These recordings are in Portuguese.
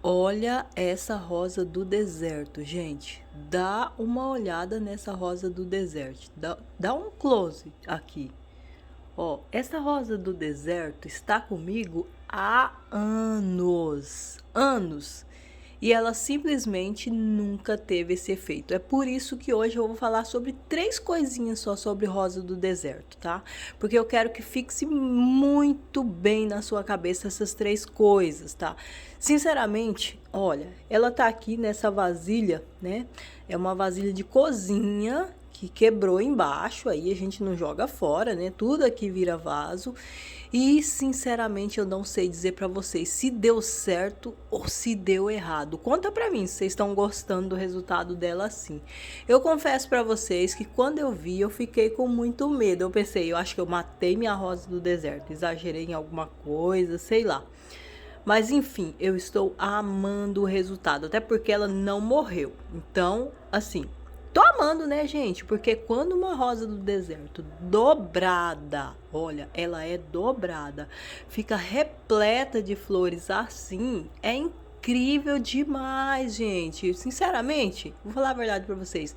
Olha essa rosa do deserto, gente. Dá uma olhada nessa rosa do deserto. Dá um close aqui. Ó, essa rosa do deserto está comigo há anos. Anos. E ela simplesmente nunca teve esse efeito. É por isso que hoje eu vou falar sobre 3 coisinhas só sobre rosa do deserto, tá? Porque eu quero que fixe muito bem na sua cabeça essas 3 coisas, tá? Sinceramente, olha, ela tá aqui nessa vasilha, né? É uma vasilha de cozinha que quebrou embaixo, aí a gente não joga fora, né? Tudo aqui vira vaso. E sinceramente eu não sei dizer para vocês se deu certo ou se deu errado. Conta para mim se vocês estão gostando do resultado dela assim. Eu confesso para vocês que quando eu vi eu fiquei com muito medo. Eu pensei, eu acho que eu matei minha rosa do deserto, exagerei em alguma coisa, sei lá. Mas enfim, eu estou amando o resultado, até porque ela não morreu. Então, assim, tô amando, né, gente? Porque quando uma rosa do deserto dobrada, olha, ela é dobrada, fica repleta de flores assim, é incrível demais, gente. Sinceramente, vou falar a verdade para vocês.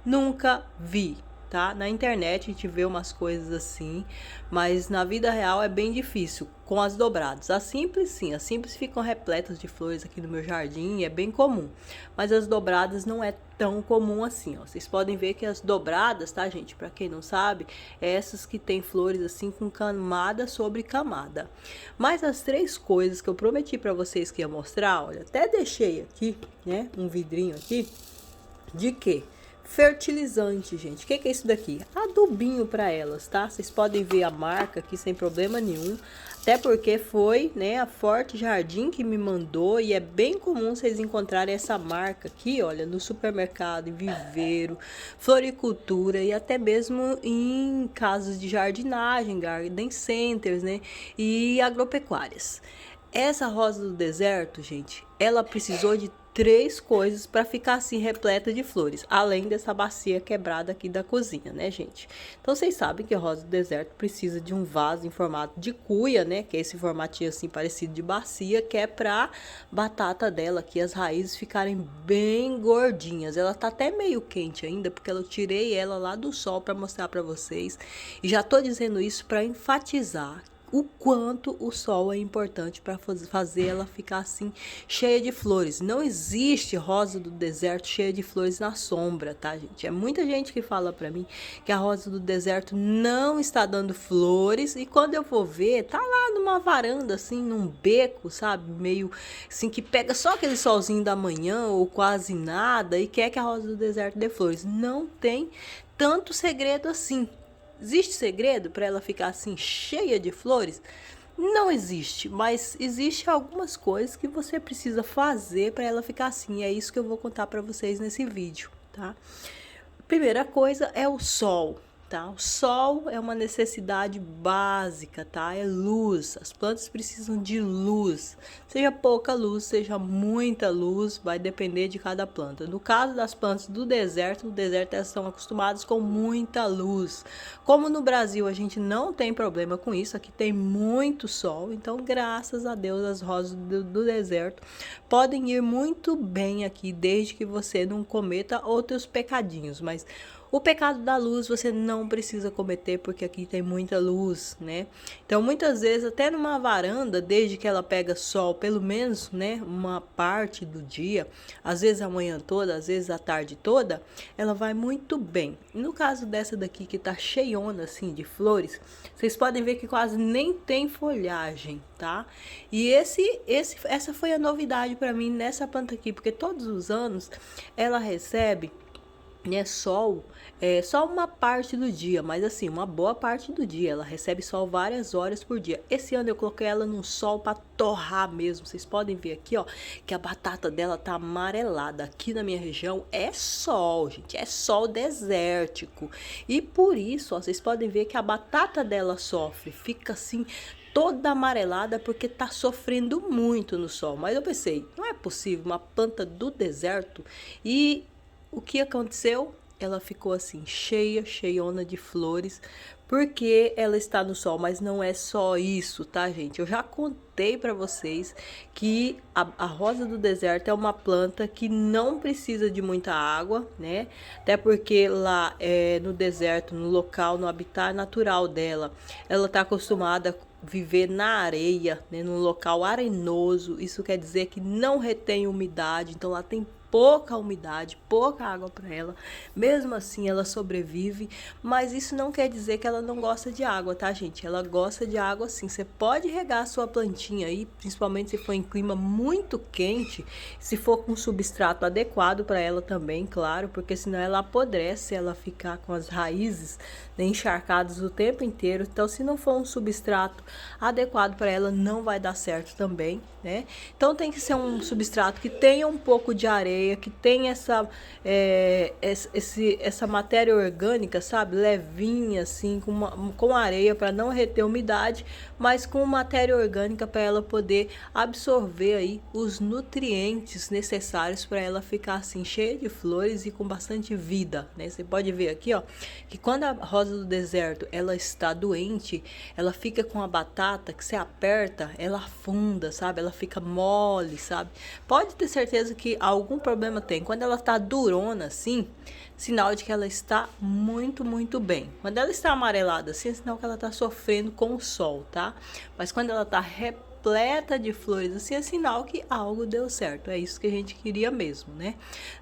Nunca vi, tá? Na internet a gente vê umas coisas assim, mas na vida real é bem difícil com as dobradas. As simples, sim, as simples ficam repletas de flores aqui no meu jardim, é bem comum. Mas as dobradas não é tão comum assim, ó. Vocês podem ver que as dobradas, tá, gente? Para quem não sabe, é essas que tem flores assim com camada sobre camada. Mas as 3 coisas que eu prometi para vocês que ia mostrar, olha, até deixei aqui, né, um vidrinho aqui de quê? Fertilizante, gente. O que é isso daqui? Adubinho para elas, tá? Vocês podem ver a marca aqui sem problema nenhum. Até porque foi, né, a Forte Jardim que me mandou e é bem comum vocês encontrarem essa marca aqui, olha, no supermercado, em viveiro, floricultura e até mesmo em casas de jardinagem, garden centers, né, e agropecuárias. Essa rosa do deserto, gente, ela precisou de 3 coisas para ficar assim repleta de flores, além dessa bacia quebrada aqui da cozinha, né, gente? Então vocês sabem que a rosa do deserto precisa de um vaso em formato de cuia, né, que é esse formatinho assim parecido de bacia, que é para batata dela aqui as raízes ficarem bem gordinhas. Ela tá até meio quente ainda, porque eu tirei ela lá do sol para mostrar para vocês. E já tô dizendo isso para enfatizar o quanto o sol é importante para fazer ela ficar assim cheia de flores. Não existe rosa do deserto cheia de flores na sombra, tá, gente? É muita gente que fala para mim que a rosa do deserto não está dando flores e quando eu vou ver, tá lá numa varanda assim, num beco, sabe? Meio assim que pega só aquele solzinho da manhã ou quase nada e quer que a rosa do deserto dê flores. Não tem tanto segredo assim. Existe segredo para ela ficar assim cheia de flores? Não existe, mas existe algumas coisas que você precisa fazer para ela ficar assim. É isso que eu vou contar para vocês nesse vídeo, tá? Primeira coisa é o sol, tá? O sol é uma necessidade básica, tá? É luz. As plantas precisam de luz. Seja pouca luz, seja muita luz, vai depender de cada planta. No caso das plantas do deserto, no deserto elas estão acostumadas com muita luz. Como no Brasil a gente não tem problema com isso, aqui tem muito sol, então graças a Deus as rosas do deserto podem ir muito bem aqui, desde que você não cometa outros pecadinhos, mas o pecado da luz você não precisa cometer porque aqui tem muita luz, né? Então muitas vezes até numa varanda, desde que ela pega sol, pelo menos, né, uma parte do dia, às vezes a manhã toda, às vezes a tarde toda, ela vai muito bem. No caso dessa daqui que tá cheiona assim de flores, vocês podem ver que quase nem tem folhagem, tá? E essa foi a novidade para mim nessa planta aqui, porque todos os anos ela recebe, né, sol, só uma parte do dia, mas assim, uma boa parte do dia, ela recebe sol várias horas por dia. Esse ano eu coloquei ela no sol para torrar mesmo, vocês podem ver aqui, ó, que a batata dela tá amarelada. Aqui na minha região é sol, gente, é sol desértico, e por isso, ó, vocês podem ver que a batata dela sofre, fica assim, toda amarelada porque tá sofrendo muito no sol. Mas eu pensei, não é possível uma planta do deserto. E o que aconteceu? Ela ficou assim, cheiona de flores, porque ela está no sol, mas não é só isso, tá, gente? Eu já contei para vocês que a rosa do deserto é uma planta que não precisa de muita água, né? Até porque lá no deserto, no local, no habitat natural dela, ela está acostumada viver na areia, né, num local arenoso. Isso quer dizer que não retém umidade, então lá tem pouca umidade, pouca água para ela. Mesmo assim, ela sobrevive, mas isso não quer dizer que ela não gosta de água, tá, gente? Ela gosta de água sim. Você pode regar a sua plantinha aí, principalmente se for em clima muito quente, se for com substrato adequado para ela também, claro, porque senão ela apodrece, ela ficar com as raízes, né, encharcadas o tempo inteiro. Então, se não for um substrato adequado para ela, não vai dar certo também, né? Então tem que ser um substrato que tenha um pouco de areia, que tenha essa matéria orgânica, sabe? Levinha, assim, com areia para não reter umidade, mas com matéria orgânica para ela poder absorver aí os nutrientes necessários para ela ficar assim cheia de flores e com bastante vida, né? Você pode ver aqui, ó, que quando a rosa do deserto ela está doente, ela fica com a batata que você aperta, ela afunda, sabe? Ela fica mole, sabe? Pode ter certeza que algum problema tem. Quando ela tá durona assim, sinal de que ela está muito bem. Quando ela está amarelada assim, é sinal que ela está sofrendo com o sol, tá? Mas quando ela tá repleta de flores assim, é sinal que algo deu certo. É isso que a gente queria mesmo, né?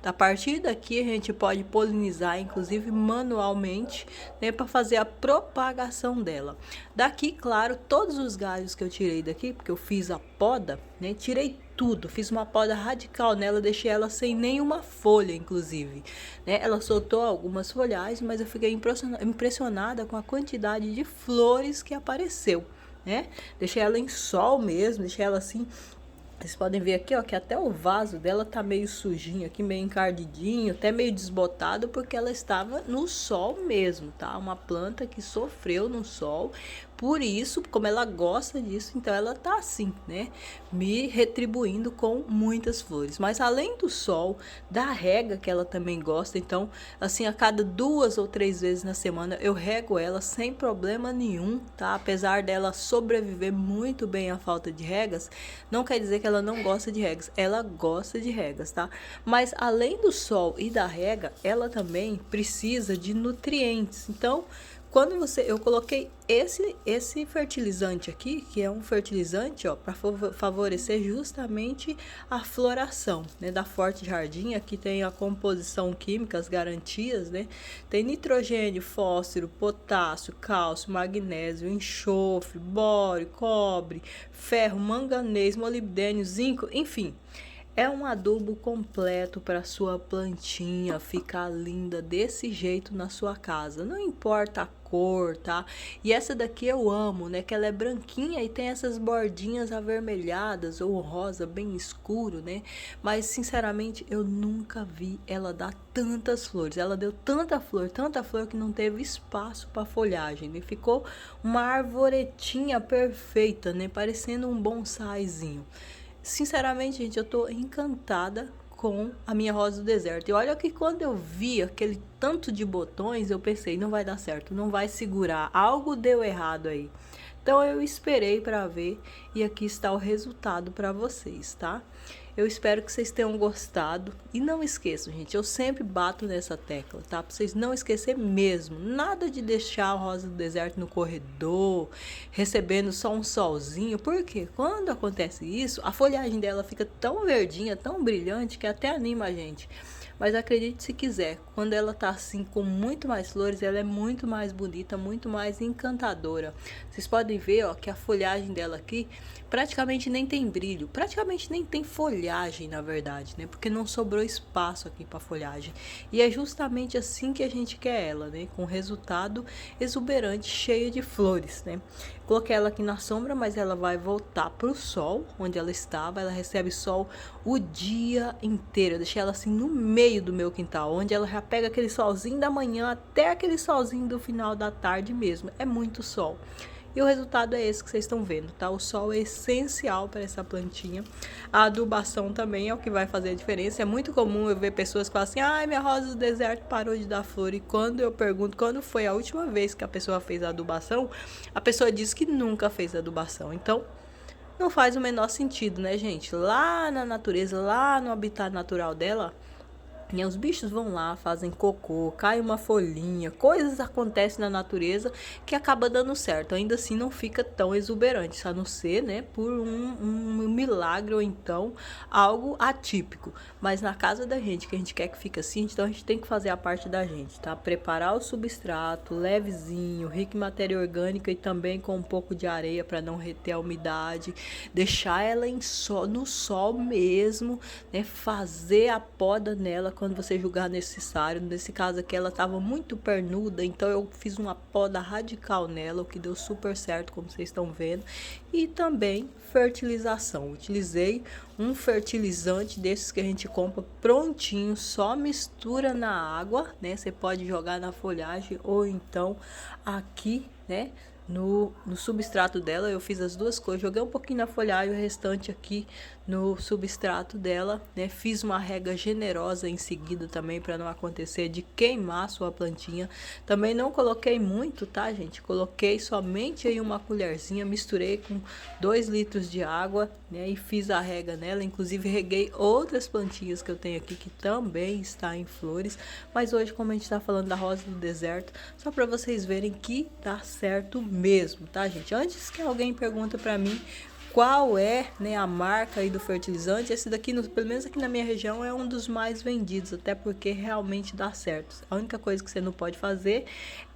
A partir daqui a gente pode polinizar, inclusive manualmente, né, para fazer a propagação dela. Daqui, claro, todos os galhos que eu tirei daqui, porque eu fiz a poda, né, tirei tudo, fiz uma poda radical nela, deixei ela sem nenhuma folha, inclusive, né? Ela soltou algumas folhagens, mas eu fiquei impressionada com a quantidade de flores que apareceu, né? Deixei ela em sol mesmo, deixei ela assim. Vocês podem ver aqui, ó, que até o vaso dela tá meio sujinho aqui, meio encardidinho, até meio desbotado, porque ela estava no sol mesmo, tá? Uma planta que sofreu no sol, por isso, como ela gosta disso, então ela tá assim, né? Me retribuindo com muitas flores. Mas além do sol, da rega que ela também gosta, então, assim, a cada 2 ou 3 vezes na semana eu rego ela sem problema nenhum, tá? Apesar dela sobreviver muito bem à falta de regas, não quer dizer que ela não gosta de regas, ela gosta de regas, tá? Mas além do sol e da rega, ela também precisa de nutrientes. Então, quando eu coloquei esse fertilizante aqui, que é um fertilizante, ó, para favorecer justamente a floração, né, da Forte Jardim. Aqui tem a composição química, as garantias, né? Tem nitrogênio, fósforo, potássio, cálcio, magnésio, enxofre, bório, cobre, ferro, manganês, molibdênio, zinco, enfim. É um adubo completo para sua plantinha ficar linda desse jeito na sua casa. Não importa a cor, tá? E essa daqui eu amo, né? Que ela é branquinha e tem essas bordinhas avermelhadas ou rosa bem escuro, né? Mas sinceramente eu nunca vi ela dar tantas flores. Ela deu tanta flor que não teve espaço para folhagem, né? Ficou uma arvoretinha perfeita, né? Parecendo um bonsaizinho. Sinceramente, gente, eu tô encantada com a minha rosa do deserto. E olha que quando eu vi aquele tanto de botões, eu pensei, não vai dar certo, não vai segurar, algo deu errado aí. Então eu esperei para ver e aqui está o resultado para vocês, tá? Eu espero que vocês tenham gostado e não esqueçam, gente, eu sempre bato nessa tecla, tá? Pra vocês não esquecerem mesmo, nada de deixar a rosa do deserto no corredor, recebendo só um solzinho, porque quando acontece isso, a folhagem dela fica tão verdinha, tão brilhante, que até anima a gente. Mas acredite se quiser, quando ela tá assim com muito mais flores, ela é muito mais bonita, muito mais encantadora. Vocês podem ver, ó, que a folhagem dela aqui praticamente nem tem brilho, praticamente nem tem folhagem, na verdade, né? Porque não sobrou espaço aqui para folhagem. E é justamente assim que a gente quer ela, né? Com resultado exuberante, cheia de flores, né? Coloquei ela aqui na sombra, mas ela vai voltar pro sol, onde ela estava. Ela recebe sol o dia inteiro. Eu deixei ela assim no meio do meu quintal, onde ela já pega aquele solzinho da manhã até aquele solzinho do final da tarde mesmo. É muito sol. E o resultado é esse que vocês estão vendo, tá? O sol é essencial para essa plantinha. A adubação também é o que vai fazer a diferença. É muito comum eu ver pessoas que falam assim: ai, minha rosa do deserto parou de dar flor. E quando eu pergunto quando foi a última vez que a pessoa fez a adubação, a pessoa diz que nunca fez adubação. Então, não faz o menor sentido, né, gente? Lá na natureza, lá no habitat natural dela, e os bichos vão lá, fazem cocô, cai uma folhinha, coisas acontecem na natureza que acaba dando certo. Ainda assim não fica tão exuberante, a não ser, né, por um milagre ou então algo atípico. Mas na casa da gente, que a gente quer que fique assim, então a gente tem que fazer a parte da gente, tá? Preparar o substrato levezinho, rico em matéria orgânica e também com um pouco de areia para não reter a umidade, deixar ela no sol mesmo, né? Fazer a poda nela quando você julgar necessário. Nesse caso aqui ela estava muito pernuda, então eu fiz uma poda radical nela, o que deu super certo, como vocês estão vendo. E também fertilização. Utilizei um fertilizante desses que a gente compra prontinho, só mistura na água, né? Você pode jogar na folhagem ou então aqui, né? No substrato dela, eu fiz as duas coisas, joguei um pouquinho na folhagem, o restante aqui no substrato dela, né? Fiz uma rega generosa em seguida também, para não acontecer de queimar a sua plantinha. Também não coloquei muito, tá, gente? Coloquei somente aí uma colherzinha, misturei com 2 litros de água, né? E fiz a rega nela, inclusive reguei outras plantinhas que eu tenho aqui, que também está em flores. Mas hoje, como a gente está falando da rosa do deserto, só para vocês verem que dá certo mesmo, tá, gente? Antes que alguém pergunta para mim qual é, né, a marca aí do fertilizante, esse daqui, pelo menos aqui na minha região, é um dos mais vendidos, até porque realmente dá certo. A única coisa que você não pode fazer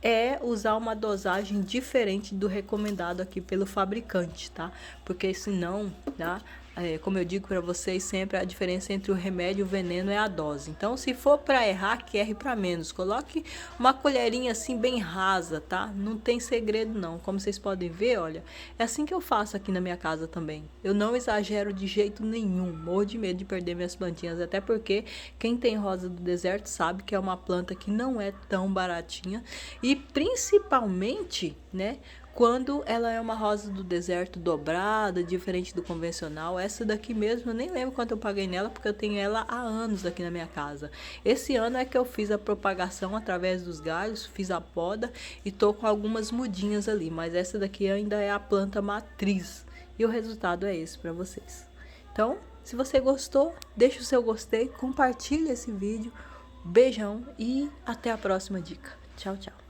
é usar uma dosagem diferente do recomendado aqui pelo fabricante, tá? Porque senão, tá? Como eu digo para vocês sempre, a diferença entre o remédio e o veneno é a dose. Então, se for para errar, que erre para menos. Coloque uma colherinha assim bem rasa, tá? Não tem segredo não. Como vocês podem ver, olha, é assim que eu faço aqui na minha casa também. Eu não exagero de jeito nenhum. Morro de medo de perder minhas plantinhas, até porque quem tem rosa do deserto sabe que é uma planta que não é tão baratinha e principalmente, né, quando ela é uma rosa do deserto dobrada, diferente do convencional. Essa daqui mesmo, eu nem lembro quanto eu paguei nela, porque eu tenho ela há anos aqui na minha casa. Esse ano é que eu fiz a propagação através dos galhos, fiz a poda e tô com algumas mudinhas ali, mas essa daqui ainda é a planta matriz. E o resultado é esse para vocês. Então, se você gostou, deixa o seu gostei, compartilha esse vídeo. Beijão e até a próxima dica. Tchau, tchau.